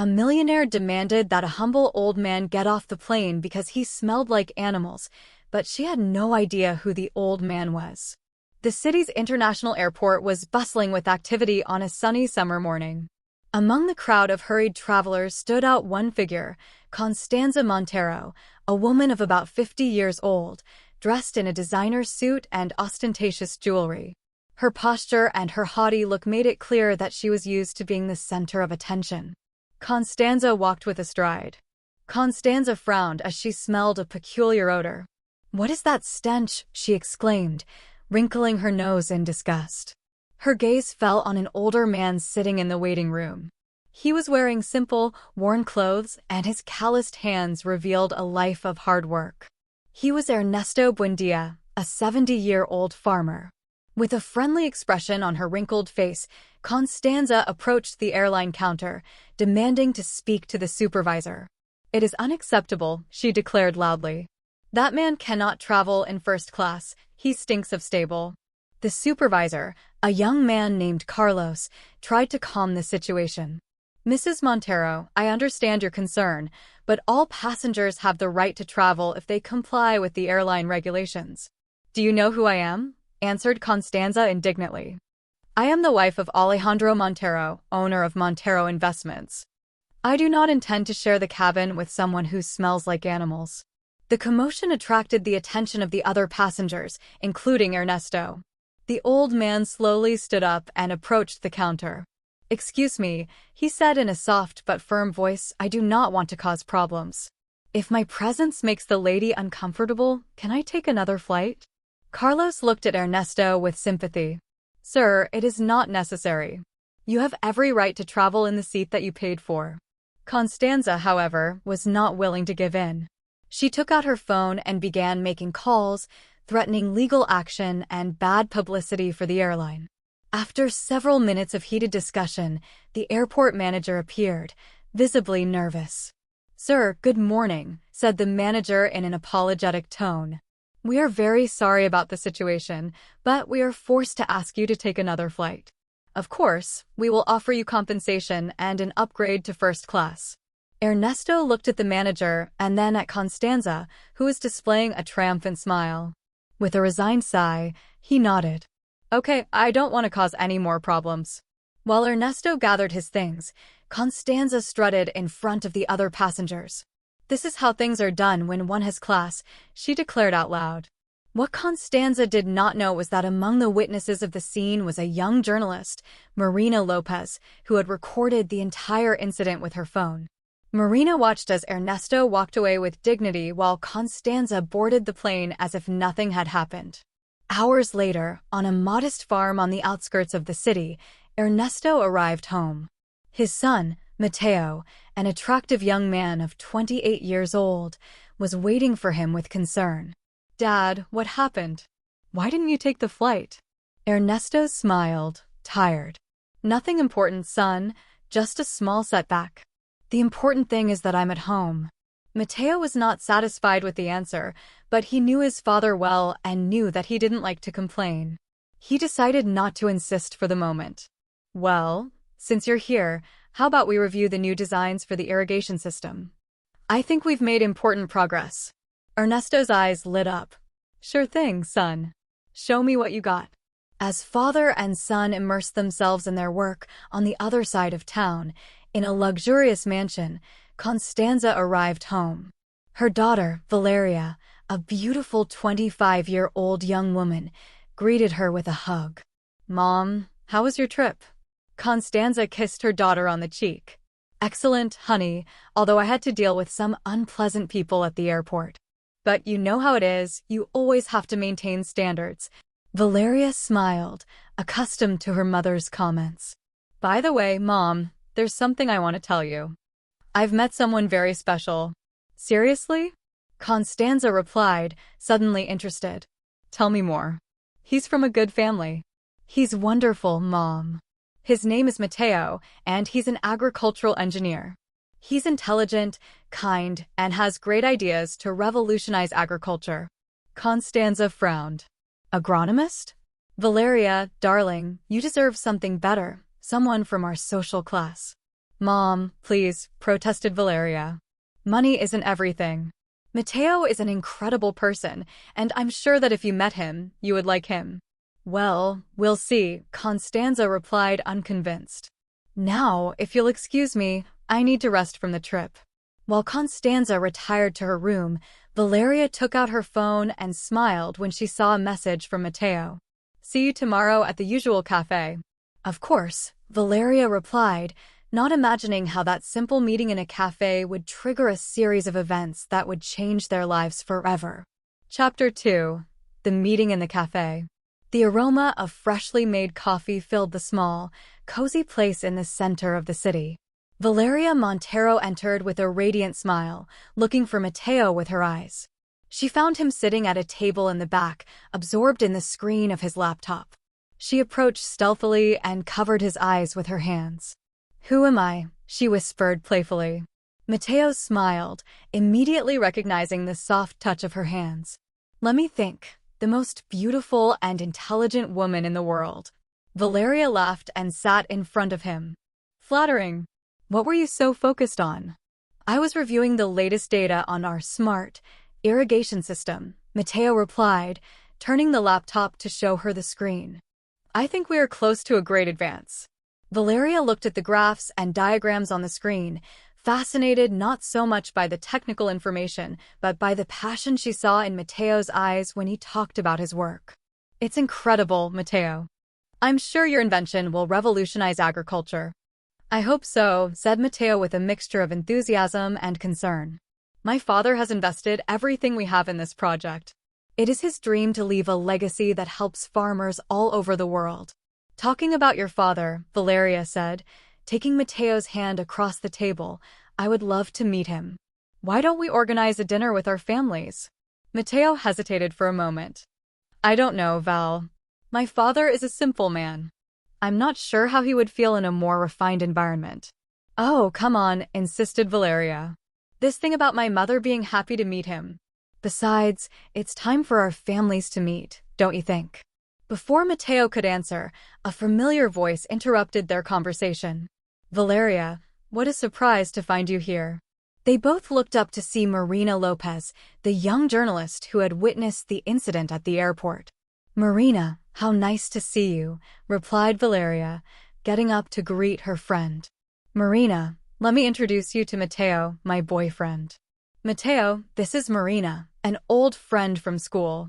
A millionaire demanded that a humble old man get off the plane because he smelled like animals, but she had no idea who the old man was. The city's international airport was bustling with activity on a sunny summer morning. Among the crowd of hurried travelers stood out one figure, Constanza Montero, a woman of about 50 years old, dressed in a designer suit and ostentatious jewelry. Her posture and her haughty look made it clear that she was used to being the center of attention. Constanza walked with a stride. Constanza frowned as she smelled a peculiar odor. "What is that stench?" she exclaimed, wrinkling her nose in disgust. Her gaze fell on an older man sitting in the waiting room. He was wearing simple, worn clothes, and his calloused hands revealed a life of hard work. He was Ernesto Buendia, a 70-year-old farmer. With a friendly expression on her wrinkled face, Constanza approached the airline counter, demanding to speak to the supervisor. "It is unacceptable," she declared loudly. "That man cannot travel in first class. He stinks of stable." The supervisor, a young man named Carlos, tried to calm the situation. "Mrs. Montero, I understand your concern, but all passengers have the right to travel if they comply with the airline regulations." "Do you know who I am?" answered Constanza indignantly. "I am the wife of Alejandro Montero, owner of Montero Investments. I do not intend to share the cabin with someone who smells like animals." The commotion attracted the attention of the other passengers, including Ernesto. The old man slowly stood up and approached the counter. "Excuse me," he said in a soft but firm voice, "I do not want to cause problems. If my presence makes the lady uncomfortable, can I take another flight?" Carlos looked at Ernesto with sympathy. "Sir, it is not necessary. You have every right to travel in the seat that you paid for." Constanza, however, was not willing to give in. She took out her phone and began making calls, threatening legal action and bad publicity for the airline. After several minutes of heated discussion, the airport manager appeared, visibly nervous. "Sir, good morning," said the manager in an apologetic tone. "We are very sorry about the situation, but we are forced to ask you to take another flight. Of course, we will offer you compensation and an upgrade to first class." Ernesto looked at the manager and then at Constanza, who was displaying a triumphant smile. With a resigned sigh, he nodded. "Okay, I don't want to cause any more problems." While Ernesto gathered his things, Constanza strutted in front of the other passengers. "This is how things are done when one has class," she declared out loud. What Constanza did not know was that among the witnesses of the scene was a young journalist, Marina Lopez, who had recorded the entire incident with her phone. Marina watched as Ernesto walked away with dignity while Constanza boarded the plane as if nothing had happened. Hours later, on a modest farm on the outskirts of the city, Ernesto arrived home. His son, Mateo, an attractive young man of 28 years old, was waiting for him with concern. "Dad, what happened? Why didn't you take the flight?" Ernesto smiled, tired. "Nothing important, son, just a small setback. The important thing is that I'm at home." Mateo was not satisfied with the answer, but he knew his father well and knew that he didn't like to complain. He decided not to insist for the moment. "Well, since you're here, how about we review the new designs for the irrigation system? I think we've made important progress." Ernesto's eyes lit up. "Sure thing, son. Show me what you got." As father and son immersed themselves in their work on the other side of town, in a luxurious mansion, Constanza arrived home. Her daughter, Valeria, a beautiful 25-year-old young woman, greeted her with a hug. "Mom, how was your trip?" Constanza kissed her daughter on the cheek. "Excellent, honey, although I had to deal with some unpleasant people at the airport. But you know how it is, you always have to maintain standards." Valeria smiled, accustomed to her mother's comments. "By the way, Mom, there's something I want to tell you. I've met someone very special." "Seriously?" Constanza replied, suddenly interested. "Tell me more." "He's from a good family." "He's wonderful, Mom. His name is Mateo, and he's an agricultural engineer. He's intelligent, kind, and has great ideas to revolutionize agriculture." Constanza frowned. "Agronomist? Valeria, darling, you deserve something better, someone from our social class." Mom, please, protested Valeria. Money isn't everything. Matteo is an incredible person, and I'm sure that if you met him, you would like him. Well, we'll see, Constanza replied unconvinced. Now, if you'll excuse me, I need to rest from the trip. While Constanza retired to her room, Valeria took out her phone and smiled when she saw a message from Matteo. See you tomorrow at the usual cafe. Of course, Valeria replied, not imagining how that simple meeting in a cafe would trigger a series of events that would change their lives forever. Chapter 2. The Meeting in the Cafe. The aroma of freshly made coffee filled the small, cozy place in the center of the city. Valeria Montero entered with a radiant smile, looking for Matteo with her eyes. She found him sitting at a table in the back, absorbed in the screen of his laptop. She approached stealthily and covered his eyes with her hands. Who am I? She whispered playfully. Matteo smiled, immediately recognizing the soft touch of her hands. Let me think. The most beautiful and intelligent woman in the world. Valeria laughed and sat in front of him. Flattering. What were you so focused on? I was reviewing the latest data on our smart irrigation system, Matteo replied, turning the laptop to show her the screen. I think we are close to a great advance. Valeria looked at the graphs and diagrams on the screen, fascinated not so much by the technical information, but by the passion she saw in Matteo's eyes when he talked about his work. It's incredible, Matteo. I'm sure your invention will revolutionize agriculture. I hope so, said Matteo with a mixture of enthusiasm and concern. My father has invested everything we have in this project. It is his dream to leave a legacy that helps farmers all over the world. Talking about your father, Valeria said, taking Matteo's hand across the table, I would love to meet him. Why don't we organize a dinner with our families? Matteo hesitated for a moment. I don't know, Val. My father is a simple man. I'm not sure how he would feel in a more refined environment. Oh, come on, insisted Valeria. This thing about my mother being happy to meet him. Besides, it's time for our families to meet, don't you think? Before Matteo could answer, a familiar voice interrupted their conversation. Valeria, what a surprise to find you here. They both looked up to see Marina Lopez, the young journalist who had witnessed the incident at the airport. Marina, how nice to see you, replied Valeria, getting up to greet her friend. Marina, let me introduce you to Matteo, my boyfriend. Matteo, this is Marina, an old friend from school.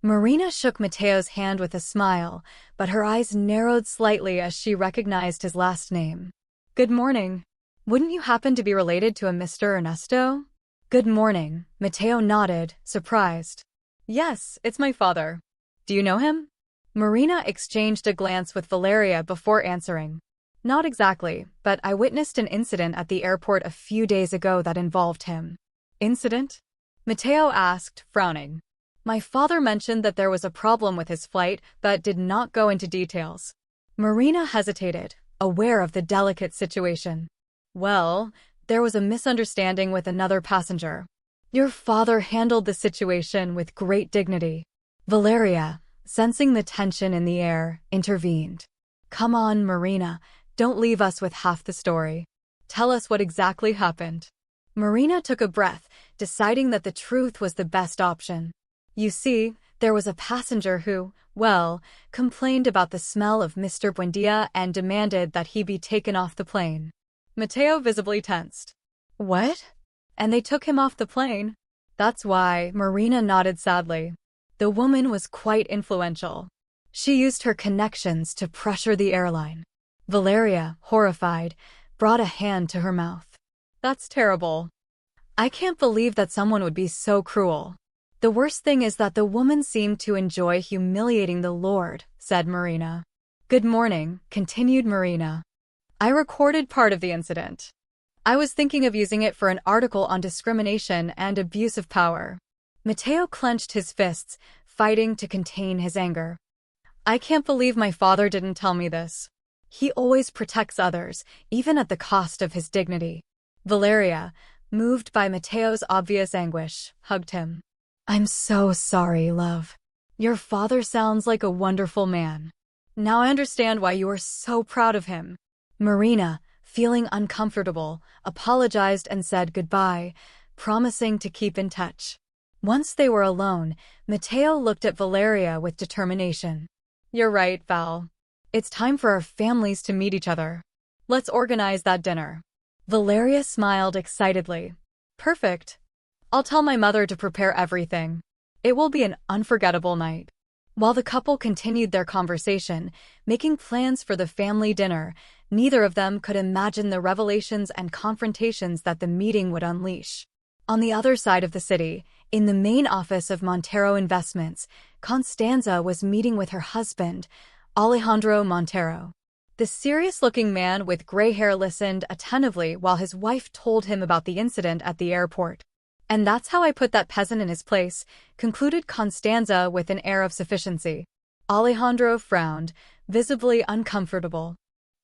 Marina shook Matteo's hand with a smile, but her eyes narrowed slightly as she recognized his last name. Good morning. Wouldn't you happen to be related to a Mr. Ernesto? Good morning, Matteo nodded, surprised. Yes, it's my father. Do you know him? Marina exchanged a glance with Valeria before answering. Not exactly, but I witnessed an incident at the airport a few days ago that involved him. Incident? Matteo asked, frowning. My father mentioned that there was a problem with his flight, but did not go into details. Marina hesitated, aware of the delicate situation. Well, there was a misunderstanding with another passenger. Your father handled the situation with great dignity. Valeria, sensing the tension in the air, intervened. Come on, Marina, don't leave us with half the story. Tell us what exactly happened. Marina took a breath, deciding that the truth was the best option. You see, there was a passenger who, well, complained about the smell of Mr. Buendia and demanded that he be taken off the plane. Matteo visibly tensed. What? And they took him off the plane? That's why, Marina nodded sadly. The woman was quite influential. She used her connections to pressure the airline. Valeria, horrified, brought a hand to her mouth. That's terrible. I can't believe that someone would be so cruel. The worst thing is that the woman seemed to enjoy humiliating the Lord, said Marina. Good morning, continued Marina. I recorded part of the incident. I was thinking of using it for an article on discrimination and abuse of power. Matteo clenched his fists, fighting to contain his anger. I can't believe my father didn't tell me this. He always protects others, even at the cost of his dignity. Valeria, moved by Matteo's obvious anguish, hugged him. I'm so sorry, love. Your father sounds like a wonderful man. Now I understand why you are so proud of him. Marina, feeling uncomfortable, apologized and said goodbye, promising to keep in touch. Once they were alone, Matteo looked at Valeria with determination. "You're right, Val. It's time for our families to meet each other. Let's organize that dinner." Valeria smiled excitedly. "Perfect. I'll tell my mother to prepare everything. It will be an unforgettable night." While the couple continued their conversation, making plans for the family dinner, neither of them could imagine the revelations and confrontations that the meeting would unleash. On the other side of the city, in the main office of Montero Investments, Constanza was meeting with her husband, Alejandro Montero. The serious-looking man with gray hair listened attentively while his wife told him about the incident at the airport. "And that's how I put that peasant in his place," concluded Constanza with an air of sufficiency. Alejandro frowned, visibly uncomfortable.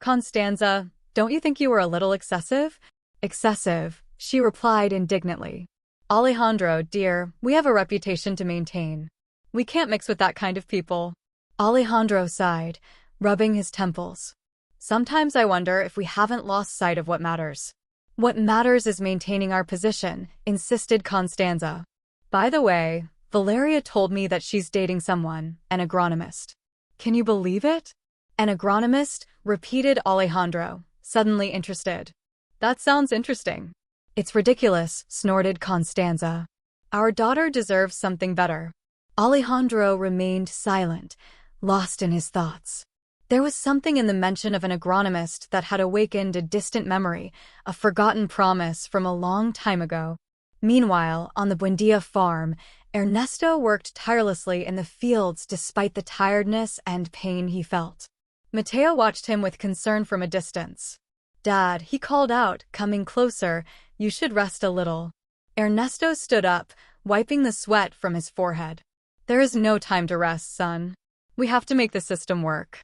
"Constanza, don't you think you were a little excessive?" "Excessive," she replied indignantly. "Alejandro, dear, we have a reputation to maintain. We can't mix with that kind of people." Alejandro sighed, rubbing his temples. "Sometimes I wonder if we haven't lost sight of what matters." "What matters is maintaining our position," insisted Constanza. "By the way, Valeria told me that she's dating someone, an agronomist." "Can you believe it?" "An agronomist?" repeated Alejandro, suddenly interested. "That sounds interesting." "It's ridiculous," snorted Constanza. "Our daughter deserves something better." Alejandro remained silent, lost in his thoughts. There was something in the mention of an agronomist that had awakened a distant memory, a forgotten promise from a long time ago. Meanwhile, on the Buendia farm, Ernesto worked tirelessly in the fields despite the tiredness and pain he felt. Matteo watched him with concern from a distance. "Dad," he called out, coming closer, "you should rest a little." Ernesto stood up, wiping the sweat from his forehead. "There is no time to rest, son. We have to make the system work."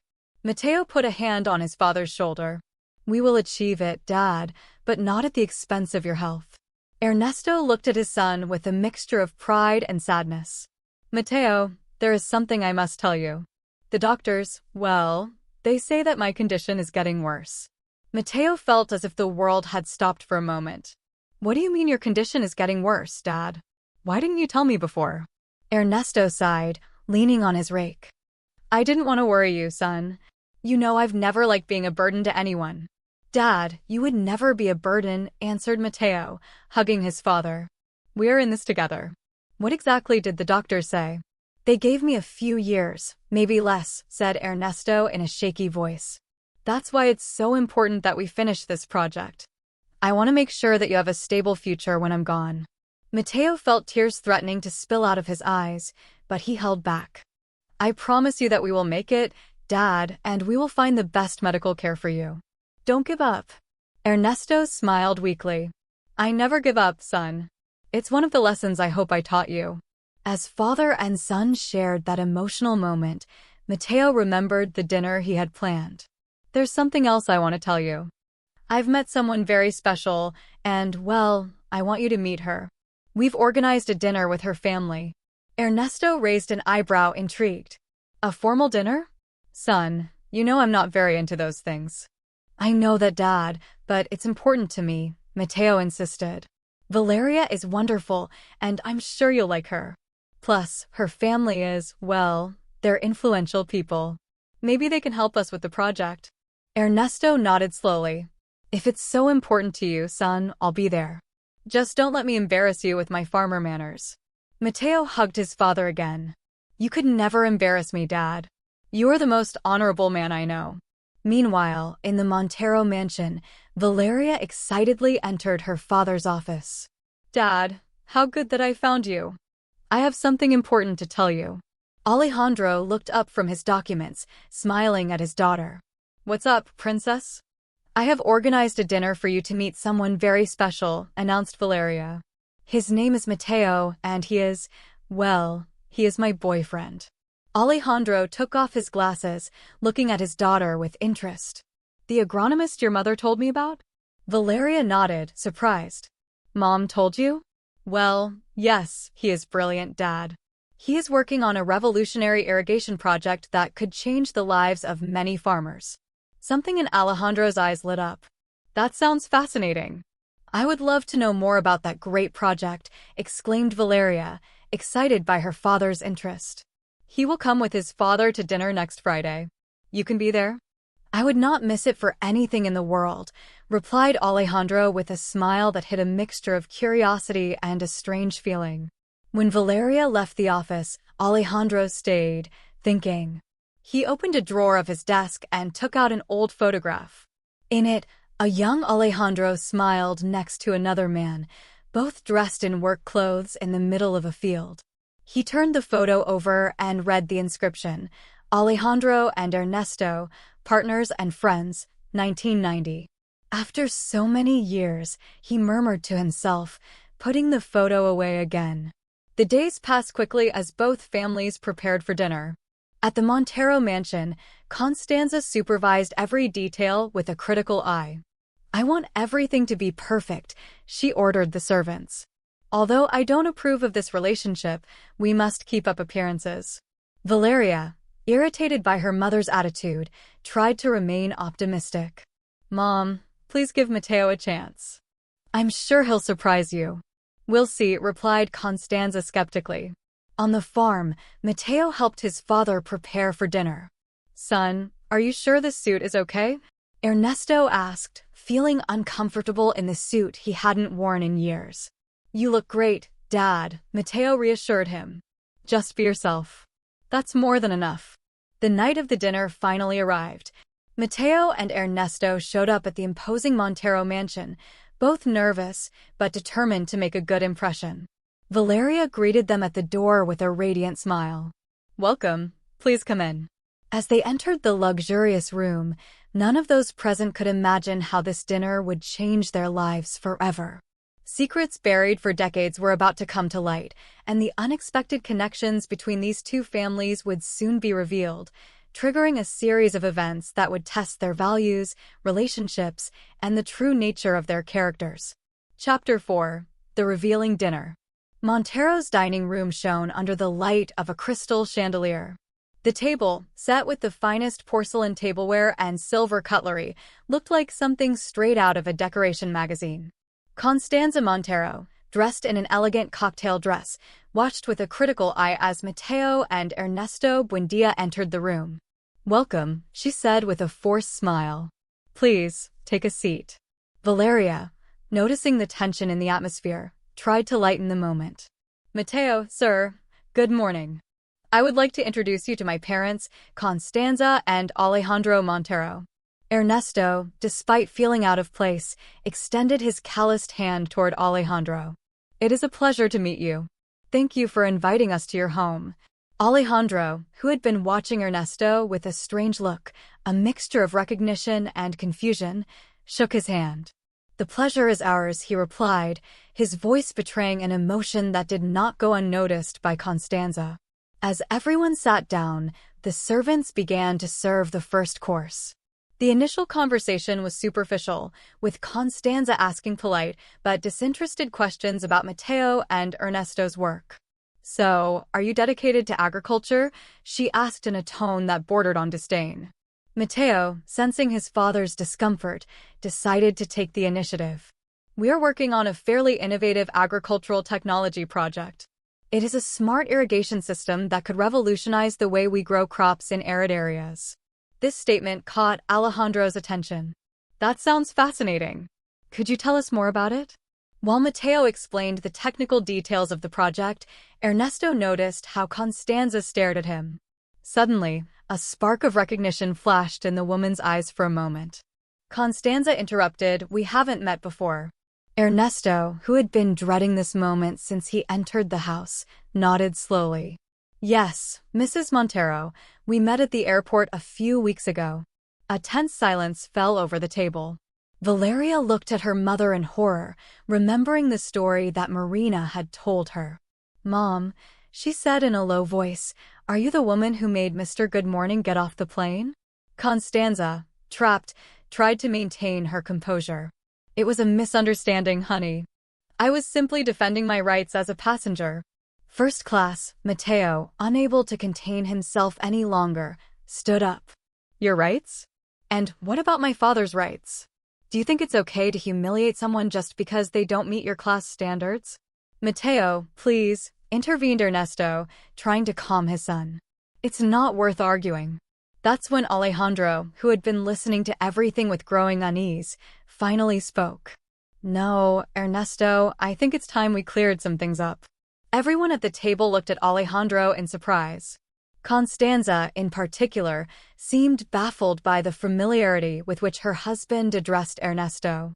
Matteo put a hand on his father's shoulder. "We will achieve it, Dad, but not at the expense of your health." Ernesto looked at his son with a mixture of pride and sadness. "Matteo, there is something I must tell you. The doctors, well, they say that my condition is getting worse." Matteo felt as if the world had stopped for a moment. "What do you mean your condition is getting worse, Dad? Why didn't you tell me before?" Ernesto sighed, leaning on his rake. "I didn't want to worry you, son. You know I've never liked being a burden to anyone." "Dad, you would never be a burden," answered Matteo, hugging his father. "We are in this together." "What exactly did the doctors say?" "They gave me a few years, maybe less," said Ernesto in a shaky voice. "That's why it's so important that we finish this project. I want to make sure that you have a stable future when I'm gone." Matteo felt tears threatening to spill out of his eyes, but he held back. "I promise you that we will make it, Dad, and we will find the best medical care for you. Don't give up." Ernesto smiled weakly. "I never give up, son. It's one of the lessons I hope I taught you." As father and son shared that emotional moment, Matteo remembered the dinner he had planned. "There's something else I want to tell you. I've met someone very special, and, well, I want you to meet her. We've organized a dinner with her family." Ernesto raised an eyebrow, intrigued. "A formal dinner?" "Son, you know I'm not very into those things." "I know that, Dad, but it's important to me," Matteo insisted. "Valeria is wonderful, and I'm sure you'll like her. Plus, her family is, well, they're influential people. Maybe they can help us with the project." Ernesto nodded slowly. "If it's so important to you, son, I'll be there. Just don't let me embarrass you with my farmer manners." Matteo hugged his father again. "You could never embarrass me, Dad. You're the most honorable man I know." Meanwhile, in the Montero mansion, Valeria excitedly entered her father's office. "Dad, how good that I found you. I have something important to tell you." Alejandro looked up from his documents, smiling at his daughter. "What's up, princess?" "I have organized a dinner for you to meet someone very special," announced Valeria. "His name is Matteo, and he is, well, he is my boyfriend." Alejandro took off his glasses, looking at his daughter with interest. "The agronomist your mother told me about?" Valeria nodded, surprised. "Mom told you?" "Well, yes, he is brilliant, Dad. He is working on a revolutionary irrigation project that could change the lives of many farmers." Something in Alejandro's eyes lit up. That sounds fascinating. I would love to know more about that great project, exclaimed Valeria, excited by her father's interest. He will come with his father to dinner next Friday. You can be there? I would not miss it for anything in the world, replied Alejandro with a smile that hid a mixture of curiosity and a strange feeling. When Valeria left the office, Alejandro stayed, thinking. He opened a drawer of his desk and took out an old photograph. In it, a young Alejandro smiled next to another man, both dressed in work clothes in the middle of a field. He turned the photo over and read the inscription, Alejandro and Ernesto, partners and friends, 1990. After so many years, he murmured to himself, putting the photo away again. The days passed quickly as both families prepared for dinner. At the Montero mansion, Constanza supervised every detail with a critical eye. I want everything to be perfect, she ordered the servants. Although I don't approve of this relationship, we must keep up appearances. Valeria, irritated by her mother's attitude, tried to remain optimistic. Mom, please give Mateo a chance. I'm sure he'll surprise you. We'll see, replied Constanza skeptically. On the farm, Mateo helped his father prepare for dinner. Son, are you sure this suit is okay? Ernesto asked, feeling uncomfortable in the suit he hadn't worn in years. You look great, Dad, Mateo reassured him. Just be yourself. That's more than enough. The night of the dinner finally arrived. Mateo and Ernesto showed up at the imposing Montero mansion, both nervous but determined to make a good impression. Valeria greeted them at the door with a radiant smile. Welcome, please come in. As they entered the luxurious room, none of those present could imagine how this dinner would change their lives forever. Secrets buried for decades were about to come to light, and the unexpected connections between these two families would soon be revealed, triggering a series of events that would test their values, relationships, and the true nature of their characters. Chapter 4: The Revealing Dinner. Montero's dining room shone under the light of a crystal chandelier. The table, set with the finest porcelain tableware and silver cutlery, looked like something straight out of a decoration magazine. Constanza Montero, dressed in an elegant cocktail dress, watched with a critical eye as Mateo and Ernesto Buendia entered the room. Welcome, she said with a forced smile. Please, take a seat. Valeria, noticing the tension in the atmosphere, tried to lighten the moment. Mateo, sir, good morning. I would like to introduce you to my parents, Constanza and Alejandro Montero. Ernesto, despite feeling out of place, extended his calloused hand toward Alejandro. It is a pleasure to meet you. Thank you for inviting us to your home. Alejandro, who had been watching Ernesto with a strange look, a mixture of recognition and confusion, shook his hand. The pleasure is ours, he replied, his voice betraying an emotion that did not go unnoticed by Constanza. As everyone sat down, the servants began to serve the first course. The initial conversation was superficial, with Constanza asking polite but disinterested questions about Mateo and Ernesto's work. So, are you dedicated to agriculture? She asked in a tone that bordered on disdain. Mateo, sensing his father's discomfort, decided to take the initiative. We are working on a fairly innovative agricultural technology project. It is a smart irrigation system that could revolutionize the way we grow crops in arid areas. This statement caught Alejandro's attention. That sounds fascinating. Could you tell us more about it? While Mateo explained the technical details of the project, Ernesto noticed how Constanza stared at him. Suddenly, a spark of recognition flashed in the woman's eyes for a moment. Constanza interrupted, "We haven't met before." Ernesto, who had been dreading this moment since he entered the house, nodded slowly. Yes, Mrs. Montero, we met at the airport a few weeks ago. A tense silence fell over the table. Valeria looked at her mother in horror, remembering the story that Marina had told her. Mom, she said in a low voice, are you the woman who made Mr. Good Morning get off the plane? Constanza, trapped, tried to maintain her composure. It was a misunderstanding, honey. I was simply defending my rights as a passenger. First class, Mateo, unable to contain himself any longer, stood up. Your rights? And what about my father's rights? Do you think it's okay to humiliate someone just because they don't meet your class standards? Mateo, please, intervened Ernesto, trying to calm his son. It's not worth arguing. That's when Alejandro, who had been listening to everything with growing unease, finally spoke. No, Ernesto, I think it's time we cleared some things up. Everyone at the table looked at Alejandro in surprise. Constanza, in particular, seemed baffled by the familiarity with which her husband addressed Ernesto.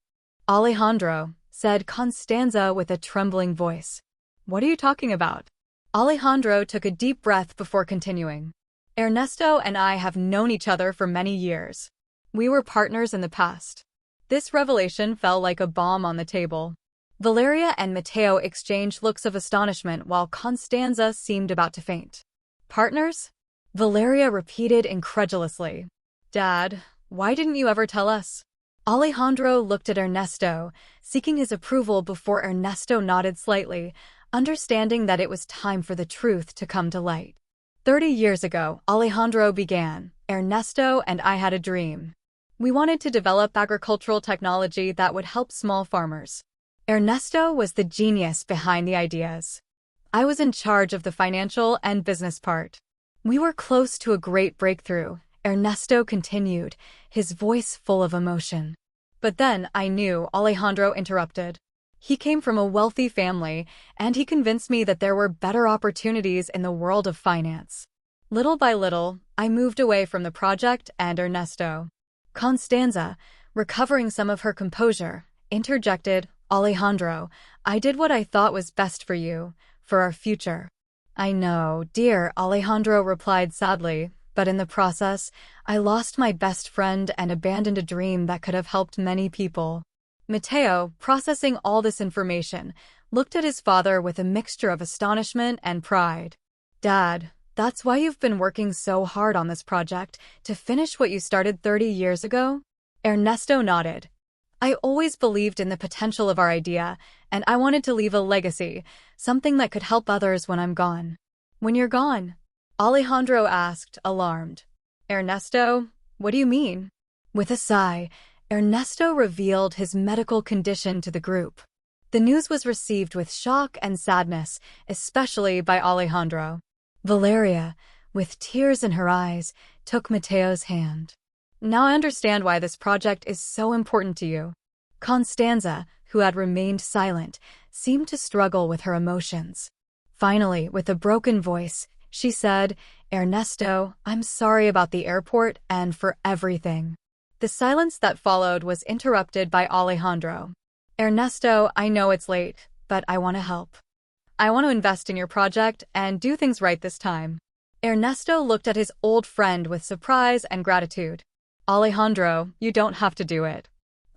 Alejandro, said Constanza with a trembling voice. What are you talking about? Alejandro took a deep breath before continuing. Ernesto and I have known each other for many years. We were partners in the past. This revelation fell like a bomb on the table. Valeria and Mateo exchanged looks of astonishment while Constanza seemed about to faint. Partners? Valeria repeated incredulously. Dad, why didn't you ever tell us? Alejandro looked at Ernesto, seeking his approval before Ernesto nodded slightly, understanding that it was time for the truth to come to light. 30 years ago, Alejandro began. Ernesto and I had a dream. We wanted to develop agricultural technology that would help small farmers. Ernesto was the genius behind the ideas. I was in charge of the financial and business part. We were close to a great breakthrough, Ernesto continued, his voice full of emotion. But then I knew, Alejandro interrupted. He came from a wealthy family, and he convinced me that there were better opportunities in the world of finance. Little by little, I moved away from the project and Ernesto. Constanza, recovering some of her composure, interjected, Alejandro, I did what I thought was best for you, for our future. I know, dear, Alejandro replied sadly, but in the process, I lost my best friend and abandoned a dream that could have helped many people. Mateo, processing all this information, looked at his father with a mixture of astonishment and pride. Dad, that's why you've been working so hard on this project, to finish what you started 30 years ago? Ernesto nodded. I always believed in the potential of our idea, and I wanted to leave a legacy, something that could help others when I'm gone. When you're gone? Alejandro asked, alarmed. Ernesto, what do you mean? With a sigh, Ernesto revealed his medical condition to the group. The news was received with shock and sadness, especially by Alejandro. Valeria, with tears in her eyes, took Mateo's hand. Now I understand why this project is so important to you. Constanza, who had remained silent, seemed to struggle with her emotions. Finally, with a broken voice, she said, Ernesto, I'm sorry about the airport and for everything. The silence that followed was interrupted by Alejandro. Ernesto, I know it's late, but I want to help. I want to invest in your project and do things right this time. Ernesto looked at his old friend with surprise and gratitude. Alejandro, you don't have to do it.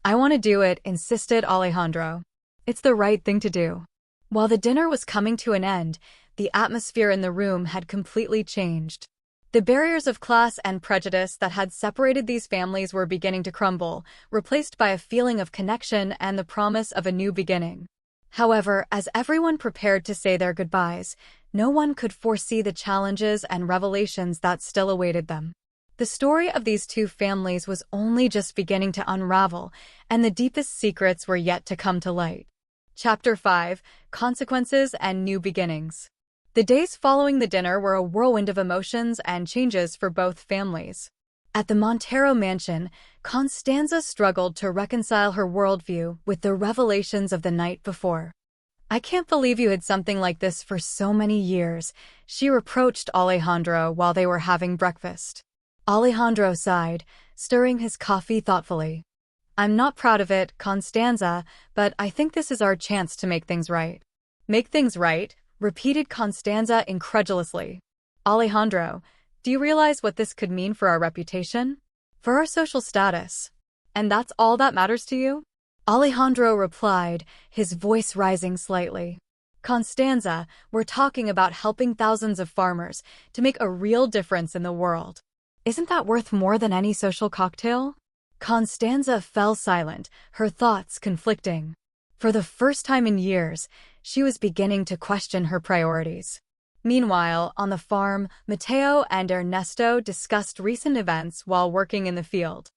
I want to do it, insisted Alejandro. It's the right thing to do. While the dinner was coming to an end, the atmosphere in the room had completely changed. The barriers of class and prejudice that had separated these families were beginning to crumble, replaced by a feeling of connection and the promise of a new beginning. However, as everyone prepared to say their goodbyes, no one could foresee the challenges and revelations that still awaited them. The story of these two families was only just beginning to unravel, and the deepest secrets were yet to come to light. Chapter 5: Consequences and New Beginnings. The days following the dinner were a whirlwind of emotions and changes for both families. At the Montero mansion, Constanza struggled to reconcile her worldview with the revelations of the night before. I can't believe you hid something like this for so many years, she reproached Alejandro while they were having breakfast. Alejandro sighed, stirring his coffee thoughtfully. I'm not proud of it, Constanza, but I think this is our chance to make things right. Make things right? Repeated Constanza incredulously. Alejandro, do you realize what this could mean for our reputation? For our social status? And that's all that matters to you? Alejandro replied, his voice rising slightly. Constanza, we're talking about helping thousands of farmers to make a real difference in the world. Isn't that worth more than any social cocktail? Constanza fell silent, her thoughts conflicting. For the first time in years, she was beginning to question her priorities. Meanwhile, on the farm, Mateo and Ernesto discussed recent events while working in the field.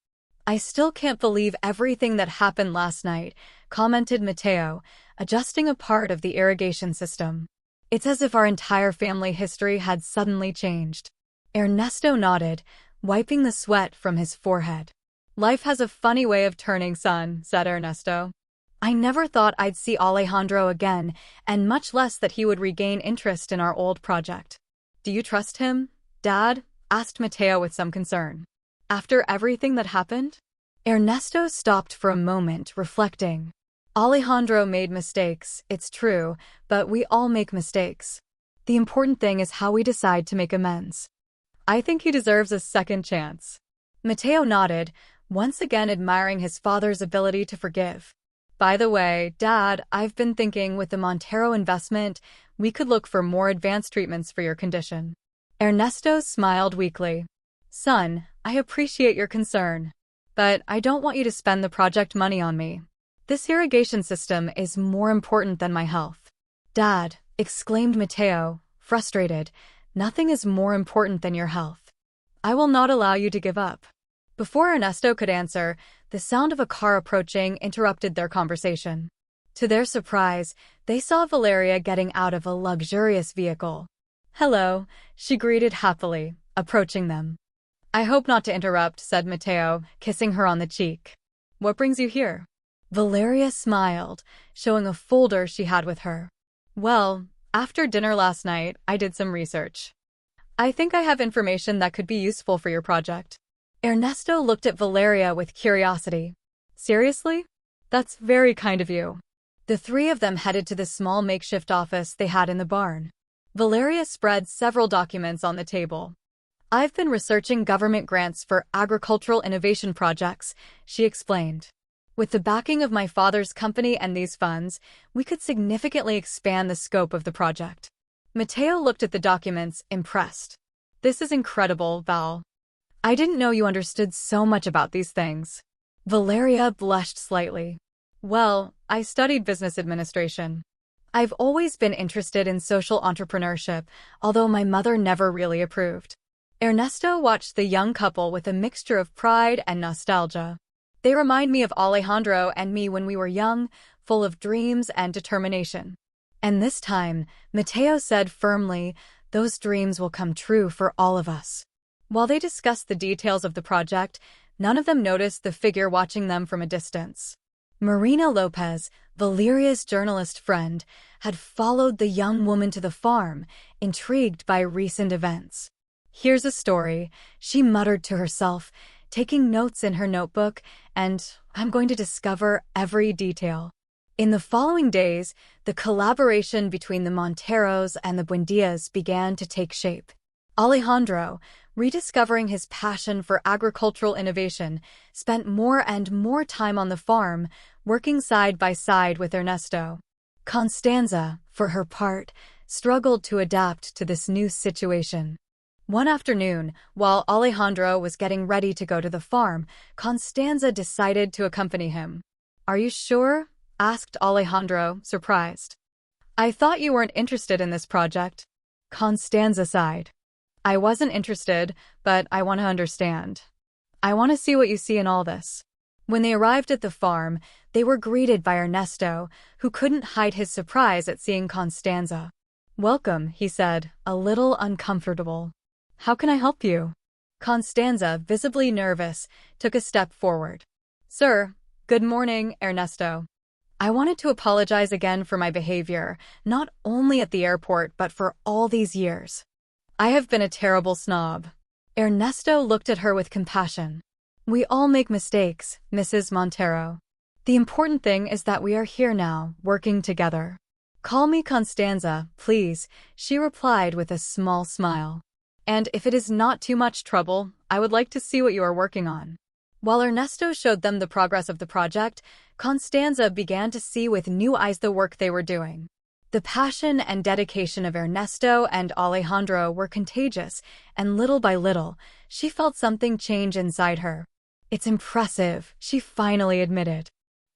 I still can't believe everything that happened last night, commented Matteo, adjusting a part of the irrigation system. It's as if our entire family history had suddenly changed. Ernesto nodded, wiping the sweat from his forehead. Life has a funny way of turning, son, said Ernesto. I never thought I'd see Alejandro again, and much less that he would regain interest in our old project. Do you trust him, Dad? Asked Matteo with some concern. After everything that happened? Ernesto stopped for a moment, reflecting. Alejandro made mistakes, it's true, but we all make mistakes. The important thing is how we decide to make amends. I think he deserves a second chance. Matteo nodded, once again admiring his father's ability to forgive. By the way, Dad, I've been thinking with the Montero investment, we could look for more advanced treatments for your condition. Ernesto smiled weakly. Son, I appreciate your concern, but I don't want you to spend the project money on me. This irrigation system is more important than my health. Dad, exclaimed Matteo, frustrated, nothing is more important than your health. I will not allow you to give up. Before Ernesto could answer, the sound of a car approaching interrupted their conversation. To their surprise, they saw Valeria getting out of a luxurious vehicle. Hello, she greeted happily, approaching them. I hope not to interrupt, said Matteo, kissing her on the cheek. What brings you here? Valeria smiled, showing a folder she had with her. Well, after dinner last night, I did some research. I think I have information that could be useful for your project. Ernesto looked at Valeria with curiosity. Seriously? That's very kind of you. The three of them headed to the small makeshift office they had in the barn. Valeria spread several documents on the table. I've been researching government grants for agricultural innovation projects, she explained. With the backing of my father's company and these funds, we could significantly expand the scope of the project. Matteo looked at the documents, impressed. This is incredible, Val. I didn't know you understood so much about these things. Valeria blushed slightly. Well, I studied business administration. I've always been interested in social entrepreneurship, although my mother never really approved. Ernesto watched the young couple with a mixture of pride and nostalgia. They remind me of Alejandro and me when we were young, full of dreams and determination. And this time, Matteo said firmly, those dreams will come true for all of us. While they discussed the details of the project, none of them noticed the figure watching them from a distance. Marina Lopez, Valeria's journalist friend, had followed the young woman to the farm, intrigued by recent events. Here's a story, she muttered to herself, taking notes in her notebook, and I'm going to discover every detail. In the following days, the collaboration between the Monteros and the Buendias began to take shape. Alejandro, rediscovering his passion for agricultural innovation, spent more and more time on the farm, working side by side with Ernesto. Constanza, for her part, struggled to adapt to this new situation. One afternoon, while Alejandro was getting ready to go to the farm, Constanza decided to accompany him. Are you sure? Asked Alejandro, surprised. I thought you weren't interested in this project. Constanza sighed. I wasn't interested, but I want to understand. I want to see what you see in all this. When they arrived at the farm, they were greeted by Ernesto, who couldn't hide his surprise at seeing Constanza. Welcome, he said, a little uncomfortable. How can I help you? Constanza, visibly nervous, took a step forward. Sir, good morning, Ernesto. I wanted to apologize again for my behavior, not only at the airport but for all these years. I have been a terrible snob. Ernesto looked at her with compassion. We all make mistakes, Mrs. Montero. The important thing is that we are here now, working together. Call me Constanza, please, she replied with a small smile. And if it is not too much trouble, I would like to see what you are working on. While Ernesto showed them the progress of the project, Constanza began to see with new eyes the work they were doing. The passion and dedication of Ernesto and Alejandro were contagious, and little by little, she felt something change inside her. It's impressive, she finally admitted.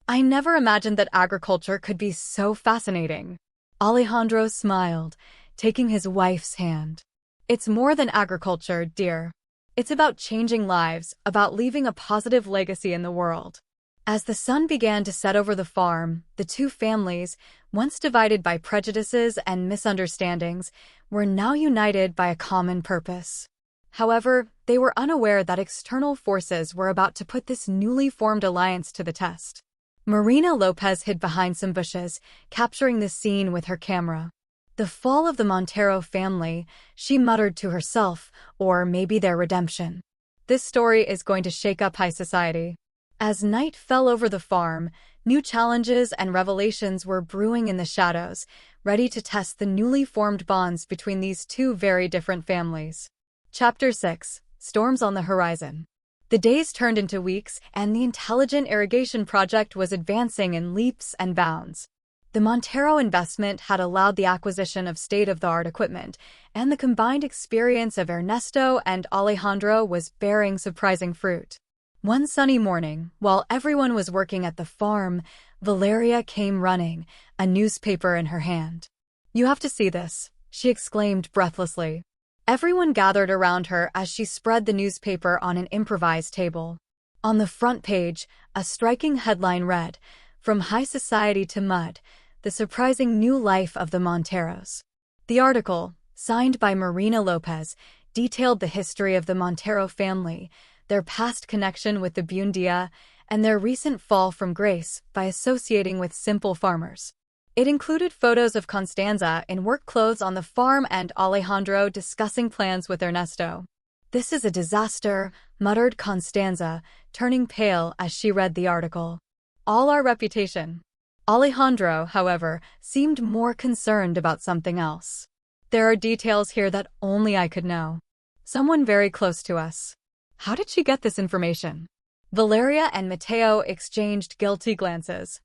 I never imagined that agriculture could be so fascinating. Alejandro smiled, taking his wife's hand. It's more than agriculture, dear. It's about changing lives, about leaving a positive legacy in the world. As the sun began to set over the farm, the two families, once divided by prejudices and misunderstandings, were now united by a common purpose. However, they were unaware that external forces were about to put this newly formed alliance to the test. Marina Lopez hid behind some bushes, capturing the scene with her camera. The fall of the Montero family, she muttered to herself, or maybe their redemption. This story is going to shake up high society. As night fell over the farm, new challenges and revelations were brewing in the shadows, ready to test the newly formed bonds between these two very different families. Chapter 6: Storms on the Horizon. The days turned into weeks, and the intelligent irrigation project was advancing in leaps and bounds. The Montero investment had allowed the acquisition of state-of-the-art equipment, and the combined experience of Ernesto and Alejandro was bearing surprising fruit. One sunny morning, while everyone was working at the farm, Valeria came running, a newspaper in her hand. "You have to see this," she exclaimed breathlessly. Everyone gathered around her as she spread the newspaper on an improvised table. On the front page, a striking headline read, "From High Society to Mud, the Surprising New Life of the Monteros." The article, signed by Marina Lopez, detailed the history of the Montero family, their past connection with the Buendia, and their recent fall from grace by associating with simple farmers. It included photos of Constanza in work clothes on the farm and Alejandro discussing plans with Ernesto. "This is a disaster," muttered Constanza, turning pale as she read the article. "All our reputation." Alejandro, however, seemed more concerned about something else. "There are details here that only I could know. Someone very close to us." "How did she get this information?" Valeria and Mateo exchanged guilty glances.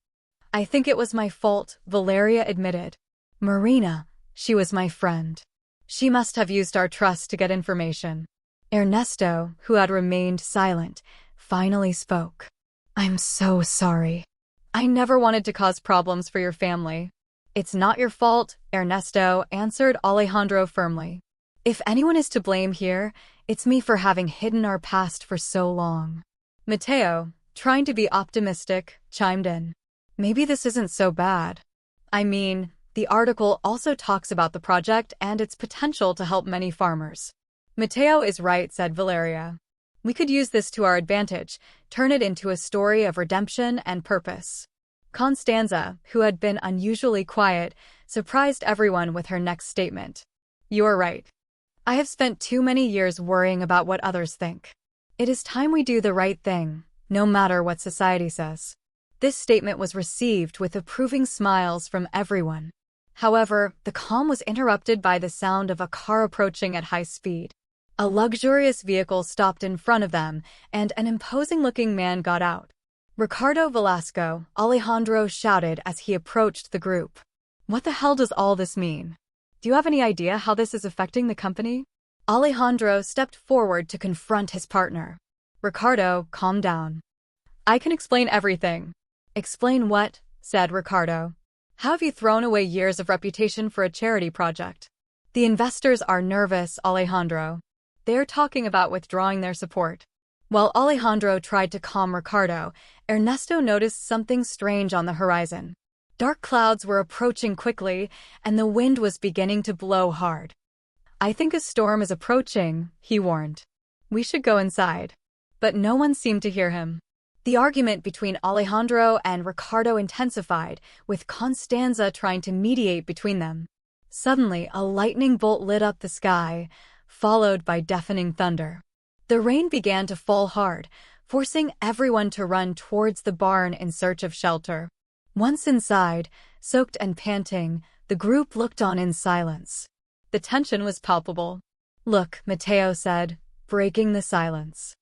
"I think it was my fault," Valeria admitted. "Marina, she was my friend. She must have used our trust to get information." Ernesto, who had remained silent, finally spoke. "I'm so sorry. I never wanted to cause problems for your family." "It's not your fault," Ernesto answered Alejandro firmly. "If anyone is to blame here, it's me for having hidden our past for so long." Mateo, trying to be optimistic, chimed in. "Maybe this isn't so bad. I mean, the article also talks about the project and its potential to help many farmers." "Mateo is right," said Valeria. "We could use this to our advantage, turn it into a story of redemption and purpose." Constanza, who had been unusually quiet, surprised everyone with her next statement. "You are right. I have spent too many years worrying about what others think. It is time we do the right thing, no matter what society says." This statement was received with approving smiles from everyone. However, the calm was interrupted by the sound of a car approaching at high speed. A luxurious vehicle stopped in front of them, and an imposing-looking man got out. "Ricardo Velasco," Alejandro shouted as he approached the group. "What the hell does all this mean? Do you have any idea how this is affecting the company?" Alejandro stepped forward to confront his partner. "Ricardo, calm down. I can explain everything." "Explain what?" said Ricardo. "How have you thrown away years of reputation for a charity project?" "The investors are nervous, Alejandro. They are talking about withdrawing their support." While Alejandro tried to calm Ricardo, Ernesto noticed something strange on the horizon. Dark clouds were approaching quickly, and the wind was beginning to blow hard. "I think a storm is approaching," he warned. "We should go inside." But no one seemed to hear him. The argument between Alejandro and Ricardo intensified, with Constanza trying to mediate between them. Suddenly, a lightning bolt lit up the sky, followed by deafening thunder. The rain began to fall hard, forcing everyone to run towards the barn in search of shelter. Once inside, soaked and panting, the group looked on in silence. The tension was palpable. "Look," Mateo said, breaking the silence.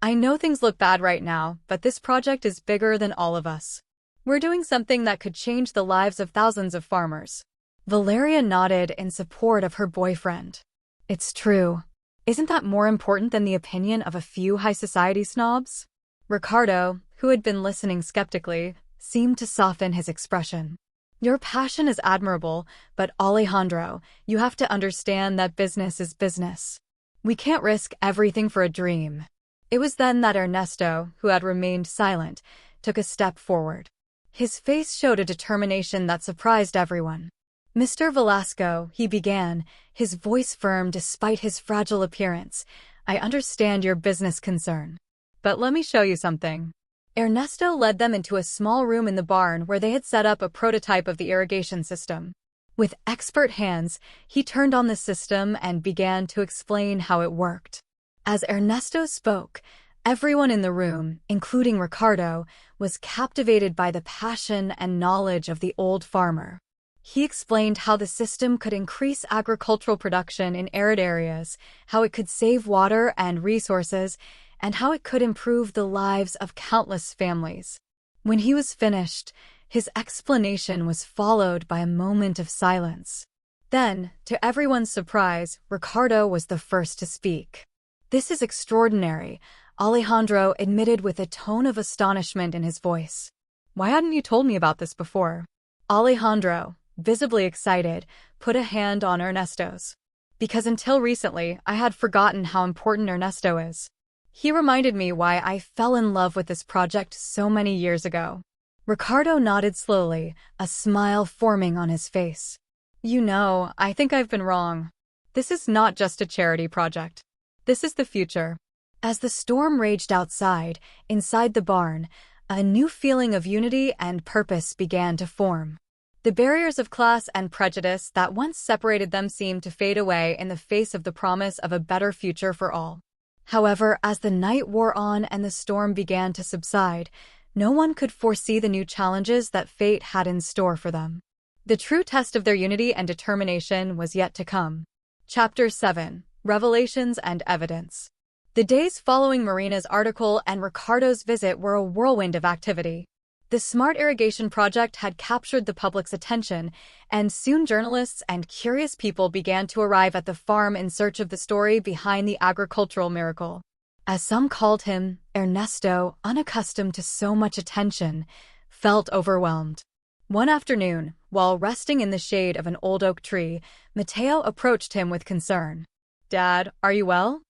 "I know things look bad right now, but this project is bigger than all of us. We're doing something that could change the lives of thousands of farmers." Valeria nodded in support of her boyfriend. "It's true. Isn't that more important than the opinion of a few high society snobs?" Ricardo, who had been listening skeptically, seemed to soften his expression. "Your passion is admirable, but Alejandro, you have to understand that business is business. We can't risk everything for a dream. It was then that Ernesto, who had remained silent, took a step forward. His face showed a determination that surprised everyone. Mr. Velasco, he began, his voice firm despite his fragile appearance. I understand your business concern. But let me show you something. Ernesto led them into a small room in the barn where they had set up a prototype of the irrigation system. With expert hands, he turned on the system and began to explain how it worked. As Ernesto spoke, everyone in the room, including Ricardo, was captivated by the passion and knowledge of the old farmer. He explained how the system could increase agricultural production in arid areas, how it could save water and resources, and how it could improve the lives of countless families. When he was finished, his explanation was followed by a moment of silence. Then, to everyone's surprise, Ricardo was the first to speak. This is extraordinary, Alejandro admitted with a tone of astonishment in his voice. Why hadn't you told me about this before? Alejandro, visibly excited, put a hand on Ernesto's. Because until recently, I had forgotten how important Ernesto is. He reminded me why I fell in love with this project so many years ago. Ricardo nodded slowly, a smile forming on his face. You know, I think I've been wrong. This is not just a charity project. This is the future. As the storm raged outside, inside the barn, a new feeling of unity and purpose began to form. The barriers of class and prejudice that once separated them seemed to fade away in the face of the promise of a better future for all. However, as the night wore on and the storm began to subside, no one could foresee the new challenges that fate had in store for them. The true test of their unity and determination was yet to come. Chapter 7: Revelations and Evidence. The days following Marina's article and Ricardo's visit were a whirlwind of activity. The smart irrigation project had captured the public's attention, and soon journalists and curious people began to arrive at the farm in search of the story behind the agricultural miracle. As some called him, Ernesto, unaccustomed to so much attention, felt overwhelmed. One afternoon, while resting in the shade of an old oak tree, Mateo approached him with concern. Dad, are you well?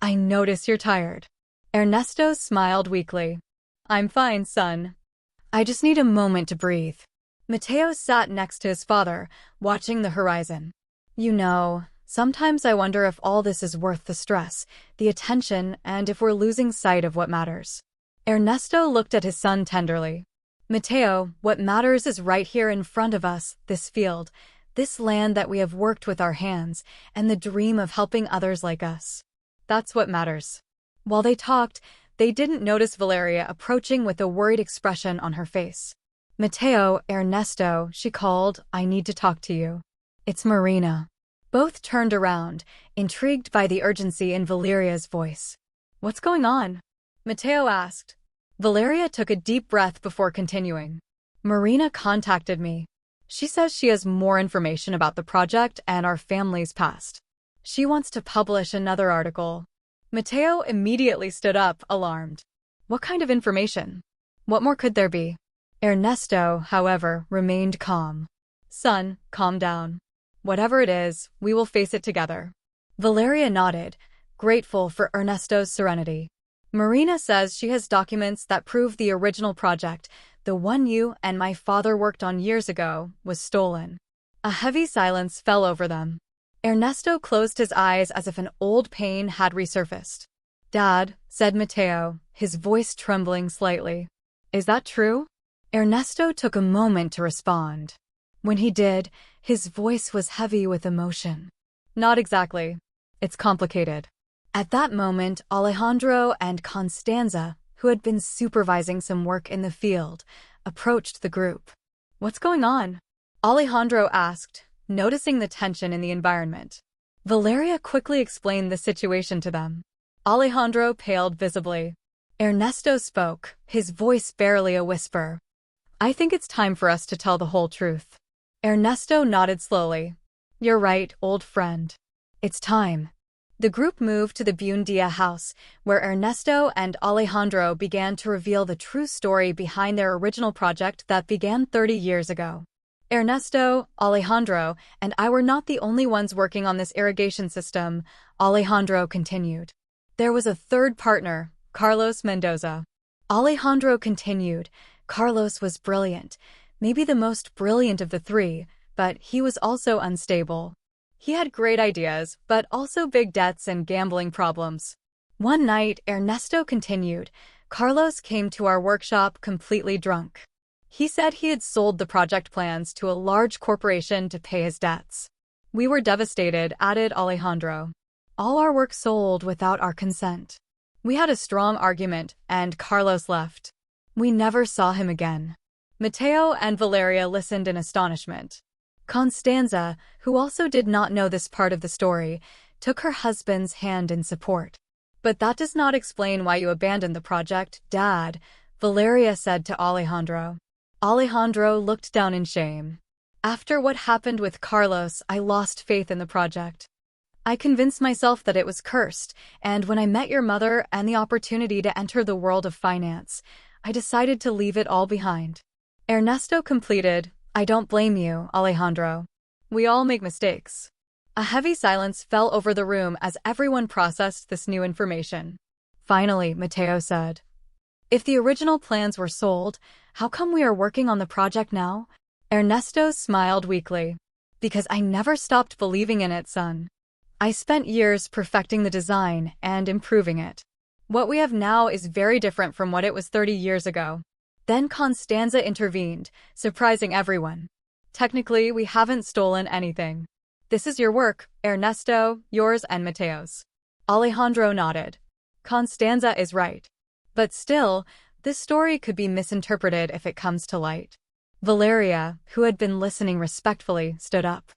I notice you're tired. Ernesto smiled weakly. I'm fine, son. I just need a moment to breathe. Mateo sat next to his father, watching the horizon. You know, sometimes I wonder if all this is worth the stress, the attention, and if we're losing sight of what matters. Ernesto looked at his son tenderly. Mateo, what matters is right here in front of us, this field, this land that we have worked with our hands, and the dream of helping others like us. That's what matters. While they talked, they didn't notice Valeria approaching with a worried expression on her face. Mateo, Ernesto, she called, I need to talk to you. It's Marina. Both turned around, intrigued by the urgency in Valeria's voice. What's going on? Mateo asked. Valeria took a deep breath before continuing. Marina contacted me. She says she has more information about the project and our family's past. She wants to publish another article. Mateo immediately stood up, alarmed. What kind of information? What more could there be? Ernesto, however, remained calm. Son, calm down. Whatever it is, we will face it together. Valeria nodded, grateful for Ernesto's serenity. Marina says she has documents that prove the original project, the one you and my father worked on years ago, was stolen. A heavy silence fell over them. Ernesto closed his eyes as if an old pain had resurfaced. Dad, said Mateo, his voice trembling slightly. Is that true? Ernesto took a moment to respond. When he did, his voice was heavy with emotion. Not exactly. It's complicated. At that moment, Alejandro and Constanza, who had been supervising some work in the field, approached the group. What's going on? Alejandro asked, noticing the tension in the environment. Valeria quickly explained the situation to them. Alejandro paled visibly. Ernesto spoke, his voice barely a whisper. I think it's time for us to tell the whole truth. Ernesto nodded slowly. You're right, old friend. It's time. The group moved to the Buendia house, where Ernesto and Alejandro began to reveal the true story behind their original project that began 30 years ago. Ernesto, Alejandro, and I were not the only ones working on this irrigation system, Alejandro continued. There was a third partner, Carlos Mendoza. Alejandro continued. Carlos was brilliant, maybe the most brilliant of the three, but he was also unstable. He had great ideas, but also big debts and gambling problems. One night, Ernesto continued, Carlos came to our workshop completely drunk. He said he had sold the project plans to a large corporation to pay his debts. We were devastated, added Alejandro. All our work sold without our consent. We had a strong argument, and Carlos left. We never saw him again. Mateo and Valeria listened in astonishment. Constanza, who also did not know this part of the story, took her husband's hand in support. But that does not explain why you abandoned the project, Dad, Valeria said to Alejandro. Alejandro looked down in shame. After what happened with Carlos, I lost faith in the project. I convinced myself that it was cursed, and when I met your mother and the opportunity to enter the world of finance, I decided to leave it all behind. Ernesto completed, I don't blame you, Alejandro. We all make mistakes. A heavy silence fell over the room as everyone processed this new information. Finally, Mateo said, if the original plans were sold, how come we are working on the project now? Ernesto smiled weakly. Because I never stopped believing in it, son. I spent years perfecting the design and improving it. What we have now is very different from what it was 30 years ago. Then Constanza intervened, surprising everyone. Technically, we haven't stolen anything. This is your work, Ernesto, yours and Mateo's. Alejandro nodded. Constanza is right. But still, this story could be misinterpreted if it comes to light. Valeria, who had been listening respectfully, stood up.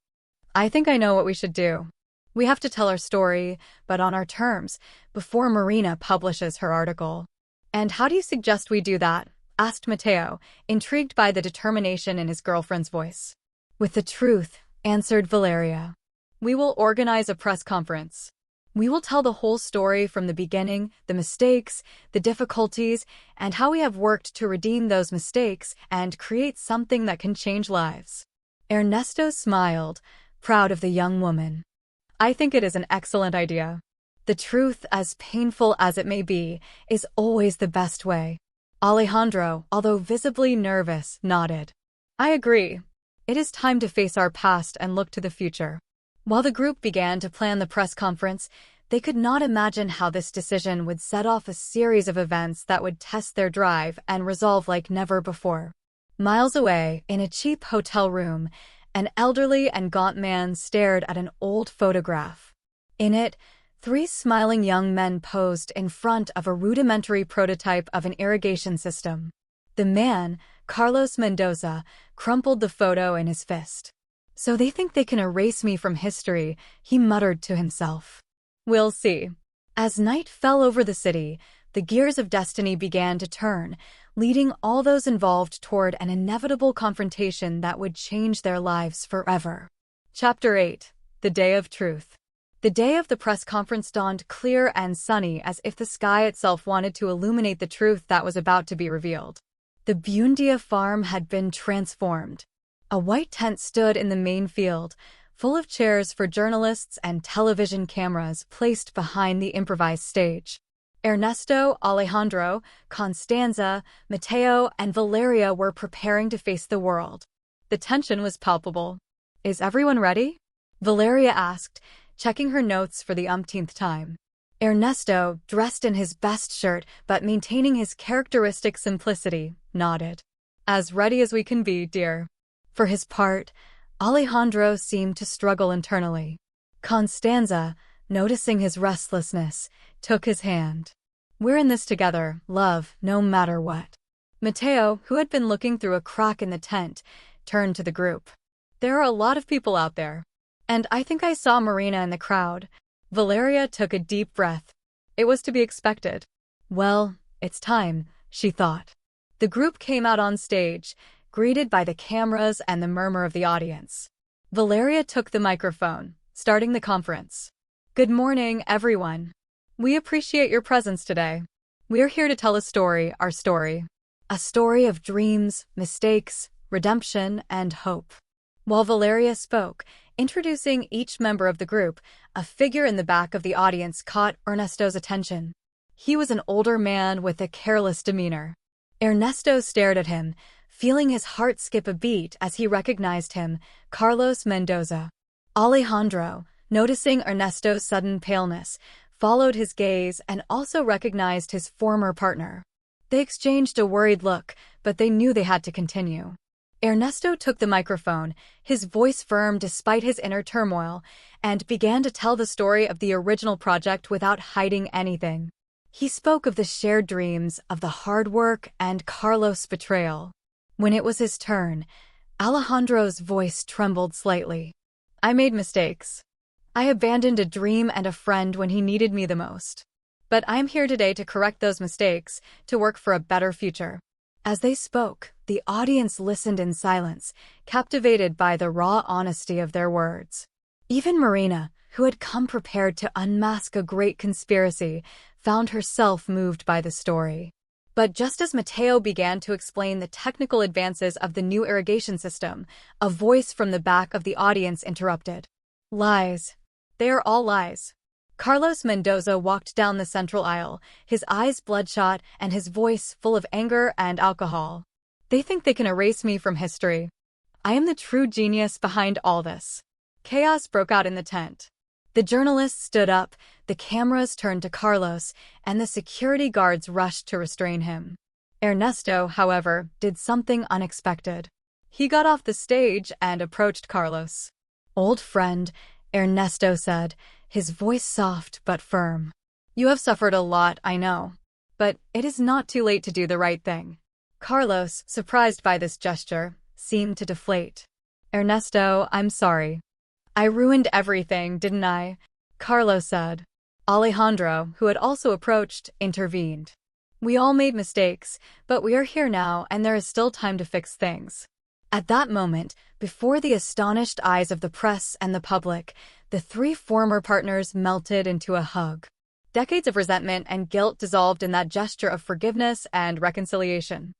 I think I know what we should do. We have to tell our story, but on our terms, before Marina publishes her article. And how do you suggest we do that? Asked Mateo, intrigued by the determination in his girlfriend's voice. With the truth, answered Valeria. We will organize a press conference. We will tell the whole story from the beginning, the mistakes, the difficulties, and how we have worked to redeem those mistakes and create something that can change lives. Ernesto smiled, proud of the young woman. I think it is an excellent idea. The truth, as painful as it may be, is always the best way. Alejandro, although visibly nervous, nodded. I agree. It is time to face our past and look to the future. While the group began to plan the press conference, they could not imagine how this decision would set off a series of events that would test their drive and resolve like never before. Miles away, in a cheap hotel room, an elderly and gaunt man stared at an old photograph. In it, 3 smiling young men posed in front of a rudimentary prototype of an irrigation system. The man, Carlos Mendoza, crumpled the photo in his fist. So they think they can erase me from history, he muttered to himself. We'll see. As night fell over the city, the gears of destiny began to turn, leading all those involved toward an inevitable confrontation that would change their lives forever. Chapter 8. The Day of Truth. The day of the press conference dawned clear and sunny as if the sky itself wanted to illuminate the truth that was about to be revealed. The Bundia farm had been transformed. A white tent stood in the main field, full of chairs for journalists and television cameras placed behind the improvised stage. Ernesto, Alejandro, Constanza, Mateo, and Valeria were preparing to face the world. The tension was palpable. Is everyone ready? Valeria asked, checking her notes for the umpteenth time. Ernesto, dressed in his best shirt but maintaining his characteristic simplicity, nodded. As ready as we can be, dear. For his part, Alejandro seemed to struggle internally. Constanza, noticing his restlessness, took his hand. We're in this together, love, no matter what. Mateo, who had been looking through a crack in the tent, turned to the group. There are a lot of people out there. And I think I saw Marina in the crowd. Valeria took a deep breath. It was to be expected. Well, it's time, she thought. The group came out on stage, greeted by the cameras and the murmur of the audience. Valeria took the microphone, starting the conference. Good morning, everyone. We appreciate your presence today. We're here to tell a story, our story. A story of dreams, mistakes, redemption, and hope. While Valeria spoke, introducing each member of the group, a figure in the back of the audience caught Ernesto's attention. He was an older man with a careless demeanor. Ernesto stared at him, feeling his heart skip a beat as he recognized him, Carlos Mendoza. Alejandro, noticing Ernesto's sudden paleness, followed his gaze and also recognized his former partner. They exchanged a worried look, but they knew they had to continue. Ernesto took the microphone, his voice firm despite his inner turmoil, and began to tell the story of the original project without hiding anything. He spoke of the shared dreams, of the hard work, and Carlos' betrayal. When it was his turn, Alejandro's voice trembled slightly. I made mistakes. I abandoned a dream and a friend when he needed me the most. But I'm here today to correct those mistakes, to work for a better future. As they spoke, the audience listened in silence, captivated by the raw honesty of their words. Even Marina, who had come prepared to unmask a great conspiracy, found herself moved by the story. But just as Mateo began to explain the technical advances of the new irrigation system, a voice from the back of the audience interrupted. Lies. They are all lies. Carlos Mendoza walked down the central aisle, his eyes bloodshot and his voice full of anger and alcohol. They think they can erase me from history. I am the true genius behind all this. Chaos broke out in the tent. The journalists stood up, the cameras turned to Carlos, and the security guards rushed to restrain him. Ernesto, however, did something unexpected. He got off the stage and approached Carlos. Old friend, Ernesto said, his voice soft but firm. You have suffered a lot, I know. But it is not too late to do the right thing. Carlos, surprised by this gesture, seemed to deflate. Ernesto, I'm sorry. I ruined everything, didn't I? Carlos said. Alejandro, who had also approached, intervened. We all made mistakes, but we are here now and there is still time to fix things. At that moment, before the astonished eyes of the press and the public, the three former partners melted into a hug. Decades of resentment and guilt dissolved in that gesture of forgiveness and reconciliation.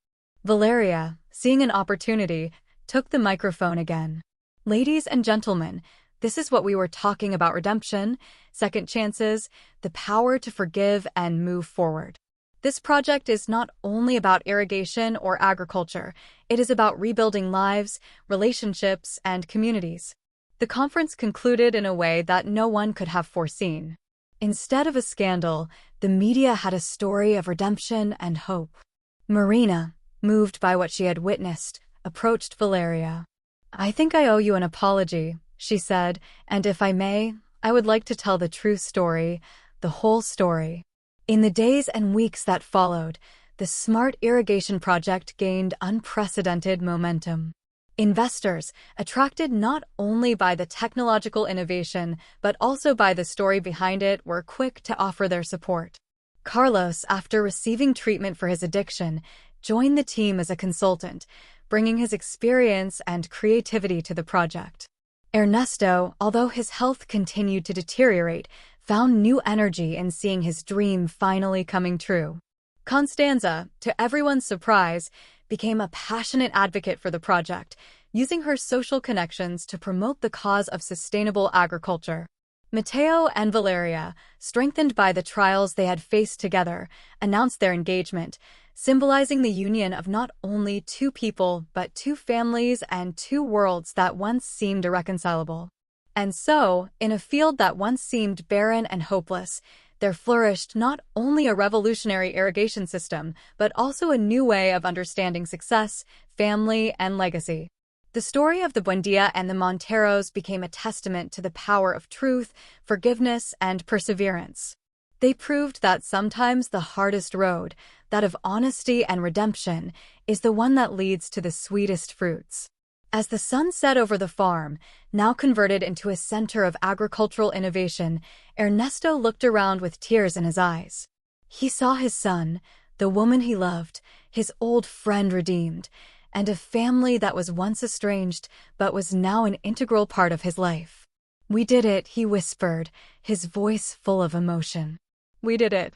Valeria, seeing an opportunity, took the microphone again. Ladies and gentlemen, this is what we were talking about: redemption, second chances, the power to forgive and move forward. This project is not only about irrigation or agriculture, it is about rebuilding lives, relationships, and communities. The conference concluded in a way that no one could have foreseen. Instead of a scandal, the media had a story of redemption and hope. Marina, moved by what she had witnessed, approached Valeria. I think I owe you an apology, she said, and if I may, I would like to tell the true story, the whole story. In the days and weeks that followed, the smart irrigation project gained unprecedented momentum. Investors, attracted not only by the technological innovation but also by the story behind it, were quick to offer their support. Carlos, after receiving treatment for his addiction, joined the team as a consultant, bringing his experience and creativity to the project. Ernesto, although his health continued to deteriorate, found new energy in seeing his dream finally coming true. Constanza, to everyone's surprise, became a passionate advocate for the project, using her social connections to promote the cause of sustainable agriculture. Mateo and Valeria, strengthened by the trials they had faced together, announced their engagement, symbolizing the union of not only two people but two families and two worlds that once seemed irreconcilable. And so, in a field that once seemed barren and hopeless, there flourished not only a revolutionary irrigation system, but also a new way of understanding success, family, and legacy. The story of the Buendia and the Monteros became a testament to the power of truth, forgiveness, and perseverance. They proved that sometimes the hardest road, that of honesty and redemption, is the one that leads to the sweetest fruits. As the sun set over the farm, now converted into a center of agricultural innovation, Ernesto looked around with tears in his eyes. He saw his son, the woman he loved, his old friend redeemed, and a family that was once estranged but was now an integral part of his life. We did it, he whispered, his voice full of emotion. We did it.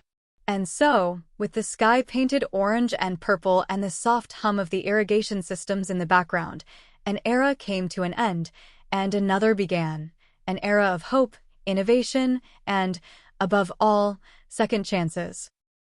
And so, with the sky painted orange and purple and the soft hum of the irrigation systems in the background, An era came to an end, and another began. An era of hope, innovation, and, above all, second chances.